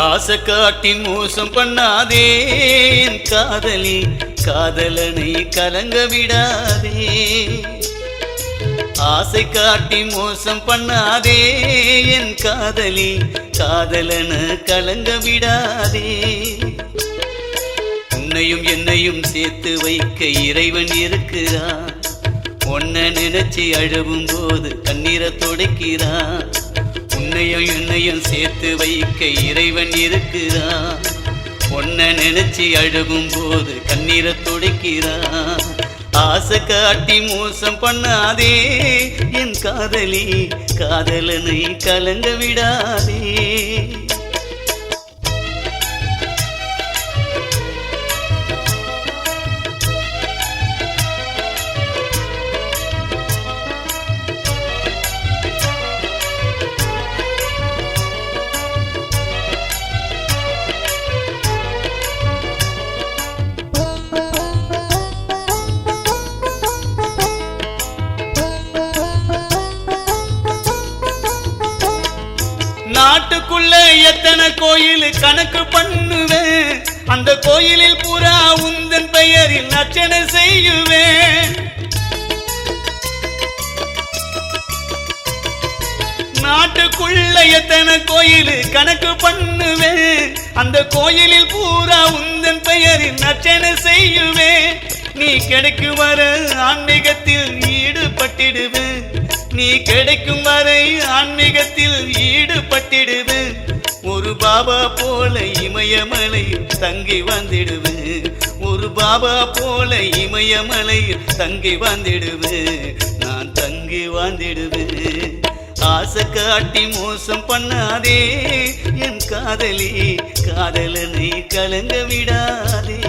ஆசை காட்டி மோசம் பண்ணாதே என் காதலி, காதலனை கலங்க விடாதே. ஆசை காட்டி மோசம் பண்ணாதே என் காதலி, காதலன கலங்க விடாதே. உன்னையும் என்னையும் சேர்த்து வைக்க இறைவன் இருக்கிறான். உன்னை நினைச்சு அழுவும் போது கண்ணீரை துடைக்கிறான். உன்னையும் என்னையும் சேர்த்து வைக்க இறைவன் இருக்கிறான். உன்னை நினைச்சு அழுவும் போது கண்ணீரை துடைக்கிறான். ஆசை காட்டி மோசம் பண்ணாதே என் காதலி, காதலனை கலங்க விடாதே. நாட்டுக்குள்ள எத்தனை கோயில் கணக்கு பண்ணுவேன், அந்த கோயிலில் பூரா உந்தன் பெயரில் அர்ச்சனை செய்யுவேன். நாட்டுக்குள்ள எத்தனை கோயில் கணக்கு பண்ணுவேன், அந்த கோயிலில் பூரா உந்தன் பெயரில் அர்ச்சனை செய்யுவேன். நீ கிடைக்கும் வர ஆன்மீகத்தில் ஈடுபட்டிடுவேன். நீ கிடைக்கும் வரை ஆன்மீகத்தில் ஈடுபட்டிடுவேன். ஒரு பாபா போல இமயமலையில் தங்கி வந்திடுவேன். ஒரு பாபா போல இமயமலையில் தங்கி வந்திடுவேன். நான் தங்கி வாழ்ந்திடுவேன். ஆசை காட்டி மோசம் பண்ணாதே என் காதலி, காதலனை கலங்க விடாதே.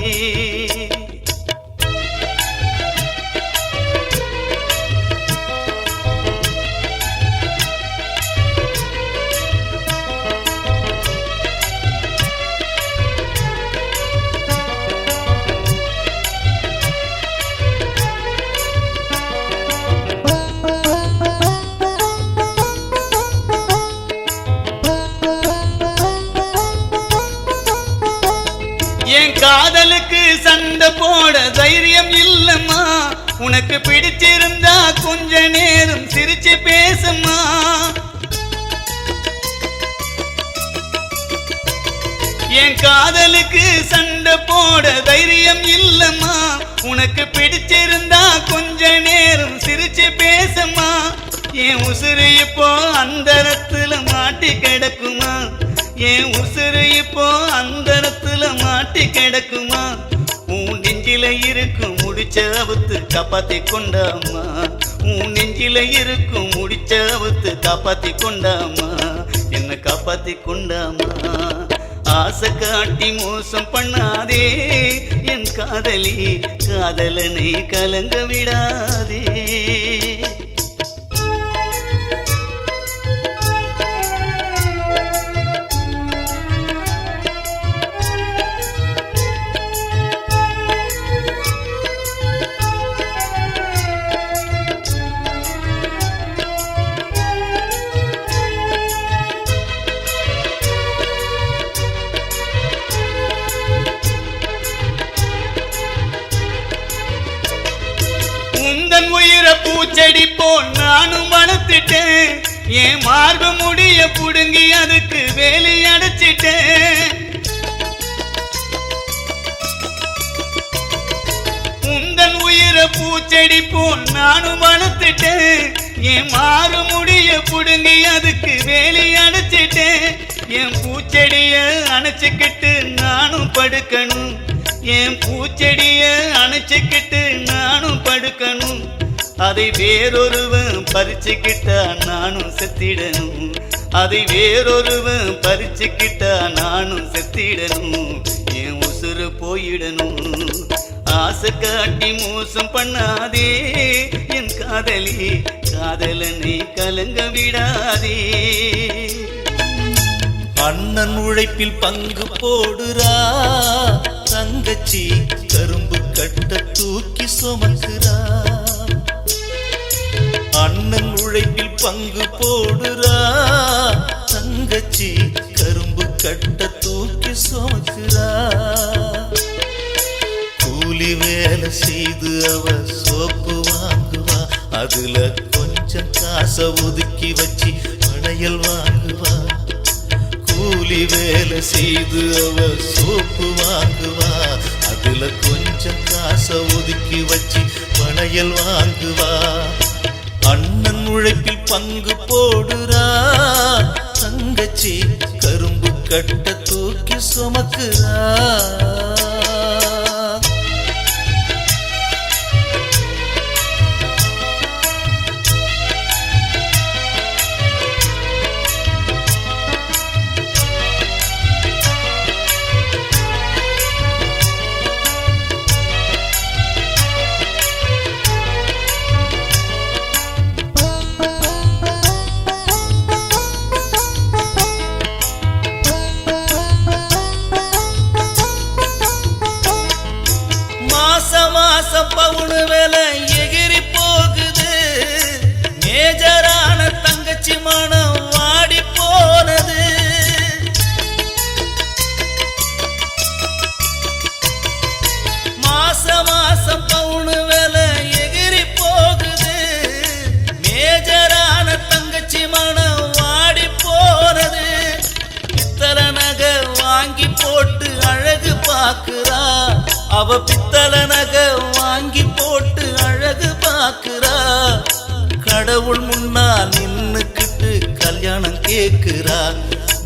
என் காதலுக்கு சண்டை போட தைரியம் இல்லம்மா. உனக்கு பிடிச்சிருந்தா கொஞ்ச நேரம் சிரிச்சு பேசம்மா. என் காதலுக்கு சண்டை போட தைரியம் இல்லம்மா. உனக்கு பிடிச்சிருந்தா கொஞ்ச நேரம் சிரிச்சு பேசம்மா. என் உசுறு இப்போ அந்தரத்துல மாட்டி கிடக்குமா. என் உசுறு இப்போ அந்தரத்துல மாட்டி கிடக்குமா. உன் நெஞ்சில இருக்கும் முடிச்ச அவுத்து காப்பாத்தி கொண்டாமா. உன் நெஞ்சில இருக்கும் முடிச்ச அவுத்து காப்பாத்தி கொண்டாமா. என்ன காப்பாத்தி கொண்டாமா. ஆசை காட்டி மோசம் பண்ணாதே என் காதலி, காதலனை கலங்க விடாதே. உந்தன் உயிர பூச்செடி போல் நானும் வளர்த்துட்டேன். என் மார்பு முடிய புடுங்கி அதுக்கு வேலி அடைச்சிட்டேன். உந்தன் உயிர பூச்செடி போல் நானும் வளர்த்துட்டேன். என் மார்பு முடிய புடுங்கி அதுக்கு வேலி அடைச்சிட்டேன். என் பூச்செடிய அணைச்சுக்கிட்டு நானும் படுக்கணும். என் பூச்செடிய அணைச்சுக்கிட்டு நானும் படுக்கணும். அதை வேறொருவன் பறிச்சுக்கிட்டா நானும் செத்திடணும். அதை வேறொருவன் பறிச்சுக்கிட்டா நானும் செத்திடணும். என் உசுறு போயிடணும். ஆசை காட்டி மோசம் பண்ணாதே என் காதலி, காதலனை கலங்க விடாதே. அண்ணன் உழைப்பில் பங்கு போடுறா தங்கச்சி, கரும்பு கட்ட தூக்கி சுமக்குறா. அண்ணன் உழைப்பில் பங்கு போடுறா தங்கச்சி, கரும்பு கட்ட தூக்கி சுமக்கிறா கூலி வேலை செய்து அவ சோப்பு வாங்குவா அதுல கொஞ்சம் காசை ஒதுக்கி வச்சு வளையல் வாங்குவா கூலி வேலை செய்து அவ சோப்பு வாங்குவா அதுல கொஞ்சம் காசை ஒதுக்கி வச்சு வளையல் வாங்குவா அண்ணன் உழைப்பில் பங்கு போடுறா தங்கச்சி கரும்பு கட்ட தூக்கி சுமக்கிறா மாசம் பவுனு வேலை எகிரி போகுது மேஜரான தங்கச்சி மனம் வாடி போனது மாசம் பவுனு வேலை எகிரி போகுது மேஜரான தங்கச்சி மனம் வாடி போனது பித்தளை நகை வாங்கி போட்டு அழகு பாக்குறா அவ பித்தளை நகை வாங்கி போட்டு அழகு பாக்குறா கடவுள் முன்னால் நின்னுக்கிட்டு கல்யாணம் கேக்குறா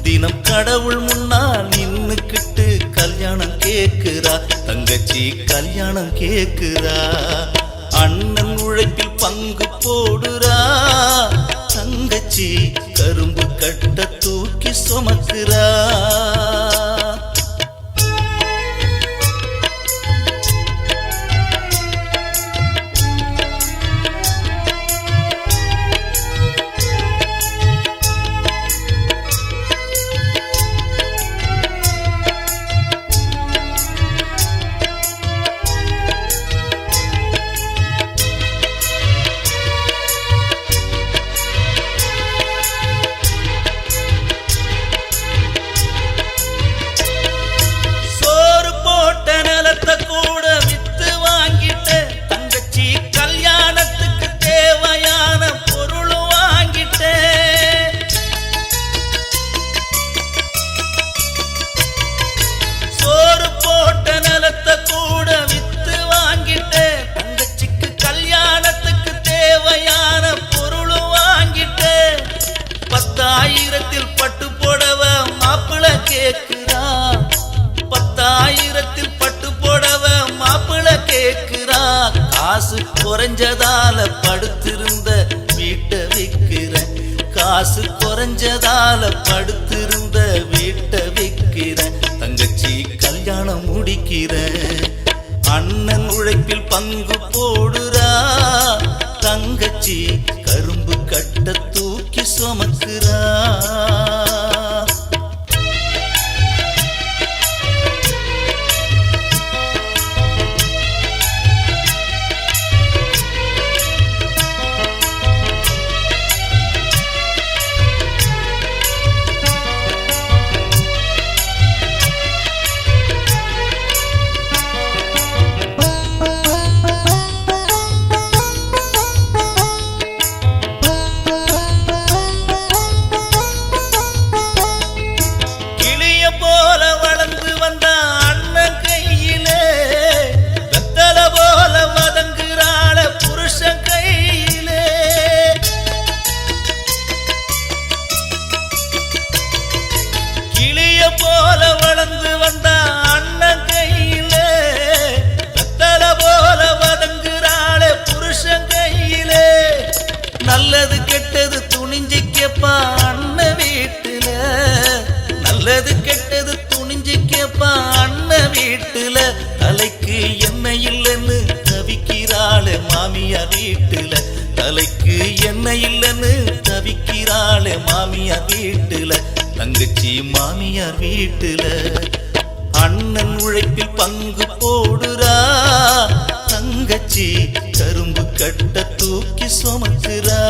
தினம் கடவுள் முன்னால் நின்னுக்கிட்டு கல்யாணம் கேக்குறா தங்கச்சி கல்யாணம் கேக்குறா அண்ணன் உழைப்பில் பங்கு போடுறா தங்கச்சி கரும்பு கட்ட தூக்கி சுமக்கிறா பட்டு போடவ மாப்பிள கேக்குறா 10,000 பட்டு போடவ மாப்பிள கேக்குறா காசு குறைஞ்சதால படுத்திருந்த வீட்டை விக்கிறேன் காசு குறைஞ்சதால படுத்திருந்த வீட்டை விக்கிறேன் தங்கச்சி கல்யாணம் முடிக்கிறேன் அண்ணன் உழைப்பில் பங்கு போடுறா தங்கச்சி கரும்பு கட்ட தூக்கி சுமக்கிறா நல்லது கெட்டது துணிஞ்சு கேப்பா அண்ணன் வீட்டுல நல்லது கெட்டது துணிஞ்சு கேப்பா அண்ணன் வீட்டுல தலைக்கு என்ன இல்லைன்னு தவிக்கிறாளே மாமியார் வீட்டுல தலைக்கு என்ன இல்லைன்னு தவிக்கிறாளே மாமியார் வீட்டுல தங்கச்சி மாமியார் வீட்டுல அண்ணன் உழைப்பில் பங்கு போடுறா தங்கச்சி கரும்பு கட்ட தூக்கி சுமக்கிறா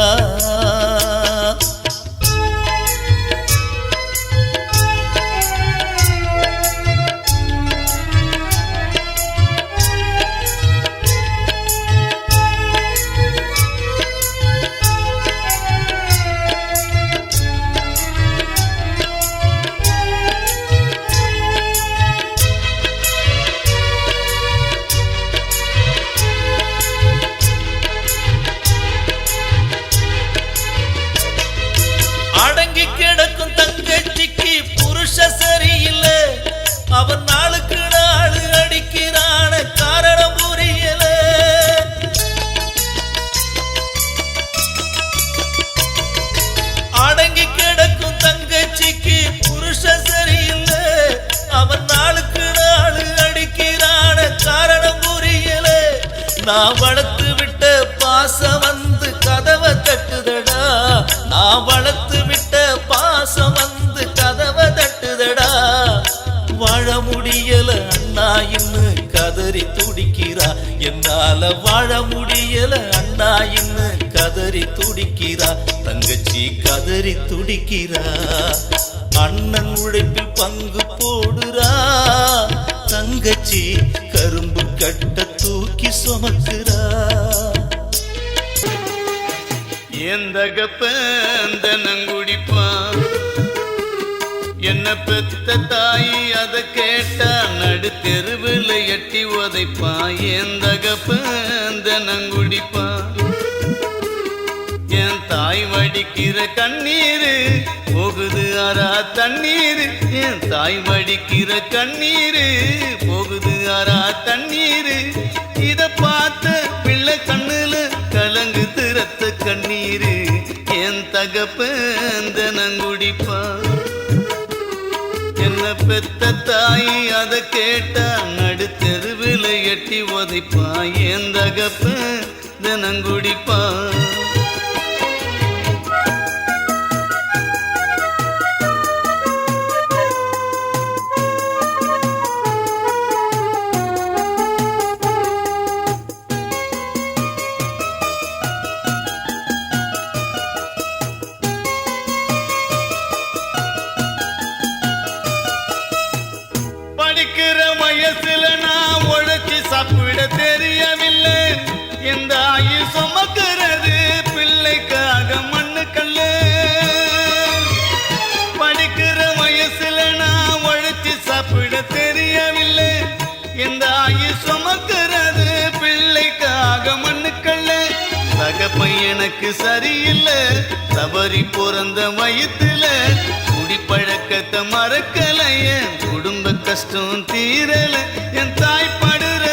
அவன் நாளுக்கு நாள் அடிக்கிறான காரணம் புரியல. நான் வளர்த்து விட்ட பாசம் வந்து கதவை தட்டுதடா. நான் வளர்த்து விட்ட பாசம் வந்து கதவை தட்டுதடா. வாழ முடியல அண்ணா இன்னு கதறி துடிக்கிறா. என்னால வாழ முடியல அண்ணா இன்னு கதறி துடிக்கிறா. தங்கச்சி கதறி துடிக்கிறா. அண்ணன் உழைப்பில் பங்கு போடுறா. தங்கச்சி கரும்பு கட்ட தூக்கி சுமக்குறா. எந்தகப்பந்த நங்குடிப்பான் என்ன பெத்த தாயி அதை கேட்டா நடு தெருவில் எட்டி உதைப்பான். எந்தகப்பந்த நங்குடிப்பான் என் தாய் வடிக்கிற கண்ணீரு போகுது ஆறா தண்ணீரு. என் தாய் வடிக்கிற கண்ணீரு போகுது ஆறா தண்ணீரு. இத பார்த்த பிள்ளை கண்ணுல கலங்கு திறத்த கண்ணீரு. என் தகப்பந்த நங்குடிப்பான் என்ன பெத்த தாயி அதை கேட்டா நடு தெருவில் எட்டி உதைப்பான். என் தகப்பந்த நங்குடிப்பான். படிக்கிற வயசுல நான் உழைச்சி சாப்பிட தெரியவில்லை. இந்த ஆயுள் சுமக்கிறது பிள்ளைக்காக மண்ணுக்கல்ல. படிக்கிற வயசுல நான் உழைச்சி சாப்பிட தெரியவில்லை. இந்த ஆயுள் சுமக்கிறது பிள்ளைக்காக மண்ணுக்கல்ல. தகப்பன் எனக்கு சரியில்லை தவறி பிறந்த வயிற்றுல. குடிப்பழக்கத்தை மறக்கலைய குடும்ப கஷ்டம் தீரல. என் தாய் படுற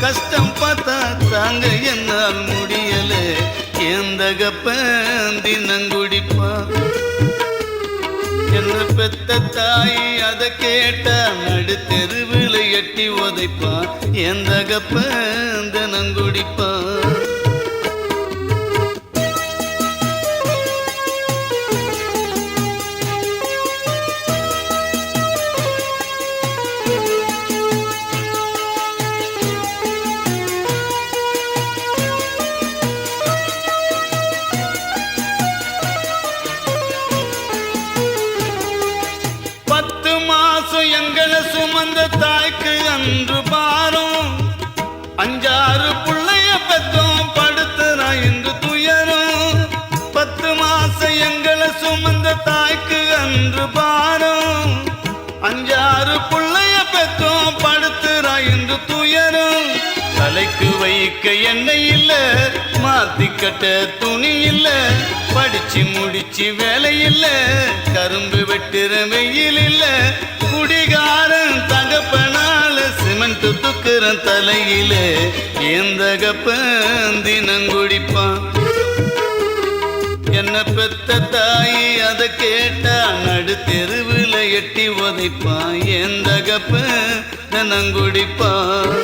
கஷ்டம் பார்த்தா தாங்க என்னால் முடியல. என் தகப்பன் தினங்குடிப்பான் என்ன பெத்த தாய் அதை கேட்டா நடு தெருவில் எட்டி உதைப்பான். என் தகப்பன் தினங்குடிப்பான். எங்களை சுமந்த தாய்க்கு அன்று பாரும். 5-6 புள்ளைய பெத்தோம் படுத்துறா என்று துயரும். 10 மாசம் எங்களை சுமந்த தாய்க்கு அன்று பாரும். 5-6 புள்ளைய பெத்தோம் படுத்துறா என்று துயரும். தலைக்கு வைக்க எண்ணெய் இல்ல மாத்தி கட்ட துணி இல்ல. படிச்சு முடிச்சு வேலை இல்ல கரும்பு வெட்டுற வெயில் இல்ல. குடிகாரன் தகப்பனால சிமெண்ட் துக்குற தலையில. என் தகப்பன் தினங்குடிப்பான் என்ன பெத்த தாயி அதை கேட்டா நடு தெருவில் எட்டி உதைப்பான். என் தகப்பன் தினங்குடிப்பான்.